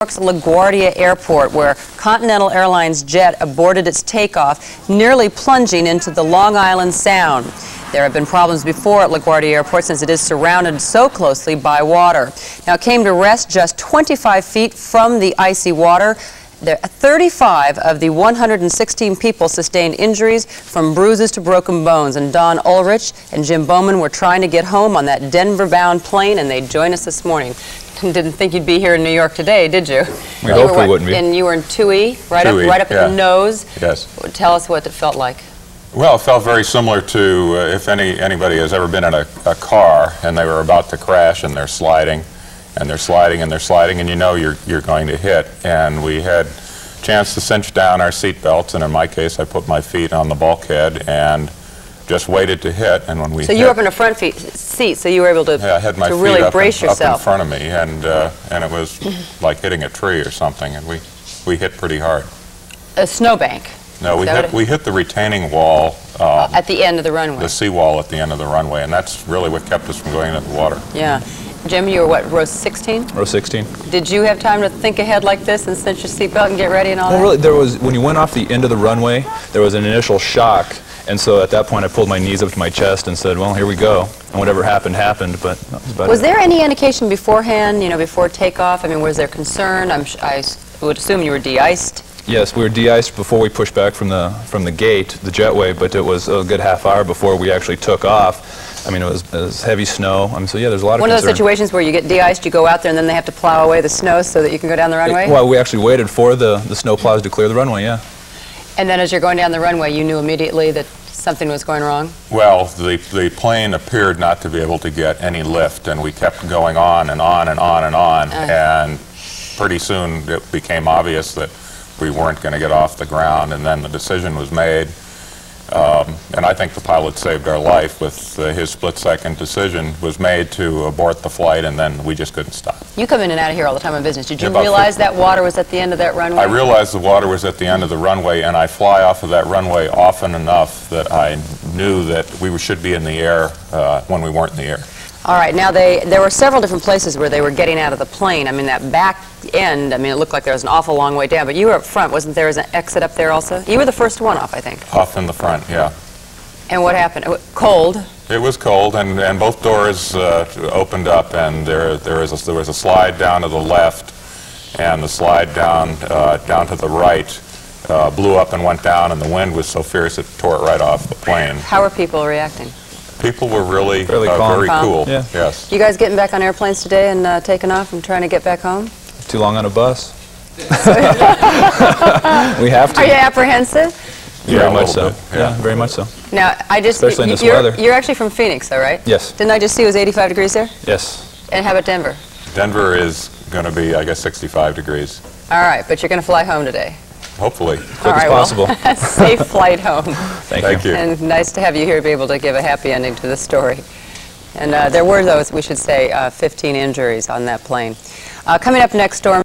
York's LaGuardia Airport, where Continental Airlines jet aborted its takeoff, nearly plunging into the Long Island Sound. There have been problems before at LaGuardia Airport since it is surrounded so closely by water. Now, it came to rest just 25 feet from the icy water. 35 of the 116 people sustained injuries from bruises to broken bones, and Don Ulrich and Jim Bowman were trying to get home on that Denver-bound plane, and they joined us this morning. Didn't think you'd be here in New York today, did you? We hoped we wouldn't be. And you were in 2E, right 2E, up at the nose. Yes. Tell us what it felt like. Well, it felt very similar to if anybody has ever been in a car and they were about to crash and they're sliding and they're sliding and they're sliding and you know you're going to hit. And we had a chance to cinch down our seat belts, and in my case I put my feet on the bulkhead and just waited to hit. And when we So you were up in a front seat, so you were able to, I had my feet really up brace yourself. Up in front of me, and it was like hitting a tree or something, and we hit pretty hard. A snowbank. No, we hit the retaining wall. At the end of the runway. The seawall at the end of the runway, and that's really what kept us from going into the water. Yeah. Jim, you were what, row 16? Row 16. Did you have time to think ahead like this and cinch your seatbelt and get ready and all that? Well, really, when you went off the end of the runway, there was an initial shock, and so at that point I pulled my knees up to my chest and said, well, here we go. And whatever happened, happened, but that was about it. Was there any indication beforehand, before takeoff? I mean, was there concern? I would assume you were de-iced. Yes, we were de-iced before we pushed back from the gate, the jetway, but it was a good half hour before we actually took off. I mean, it was heavy snow. I mean, so yeah, there's a lot of concern. One of those situations where you get de-iced, you go out there, and then they have to plow away the snow so that you can go down the runway? Well, we actually waited for the snow plows to clear the runway, yeah. And then as you're going down the runway, you knew immediately that something was going wrong? Well, the plane appeared not to be able to get any lift, and we kept going on and on and on and on, and pretty soon it became obvious that we weren't going to get off the ground, and then the decision was made, and I think the pilot saved our life with his split-second decision was made to abort the flight, and then we just couldn't stop. You come in and out of here all the time on business. Did you realize that water was at the end of that runway? I realized the water was at the end of the runway, and I fly off of that runway often enough that I knew that we should be in the air when we weren't in the air. All right. Now, there were several different places where they were getting out of the plane. I mean, that back end, I mean, it looked like there was an awful long way down, but you were up front. Wasn't there an exit up there also? You were the first one off, I think. Off in the front, yeah. And what happened? Cold? It was cold, and both doors opened up, and there was a slide down to the left, and the slide down to the right blew up and went down, and the wind was so fierce it tore it right off the plane. How were people reacting? People were really very cool. Yeah. Yes. You guys getting back on airplanes today and taking off and trying to get back home? Too long on a bus. We have to. Are you apprehensive? Yeah, very much so. Yeah, very much so. Now, especially in this weather. You're actually from Phoenix, though, right? Yes. Didn't I just see it was 85 degrees there? Yes. And how about Denver? Denver is going to be, I guess, 65 degrees. All right, but you're going to fly home today. Hopefully. Quick as possible. Well, safe flight home. Thank you. And nice to have you here to be able to give a happy ending to the story. And there were, though, we should say, 15 injuries on that plane. Coming up next, storm.